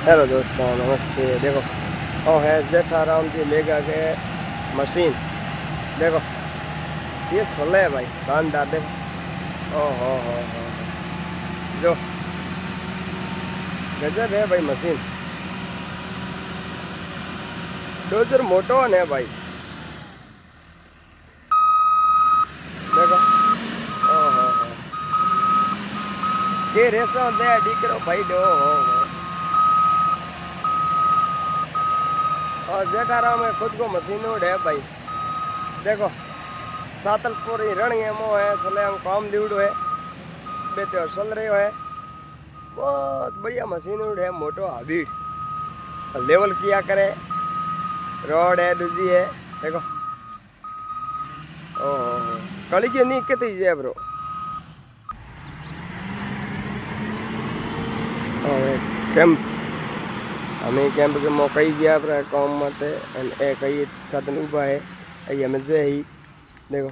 Hello दोस्तों, नमस्ते। देखो ओ है जेठाराम जी मेगा के मशीन। देखो ये सले है भाई, शानदार। देखो ओ हो जो गजब है भाई मशीन। डोजर मोटो ने भाई। देखो ओ हो के रेसा दे डीकरो भाई डो हो। और जेठाराम में खुद को मशीन है भाई। देखो सातलपुर रण मो है सले हम काम दीवड़ो है बेते और सल रहे है। बहुत बढ़िया मशीन है, मोटो हाबीड लेवल किया करे। रोड है दूजी है। देखो ओहो कड़ी की नहीं कितनी है ब्रो। कैंप हमें कैंप के मौका ही गया काम मत ए कई साधन उबा है। हमें जे ही देखो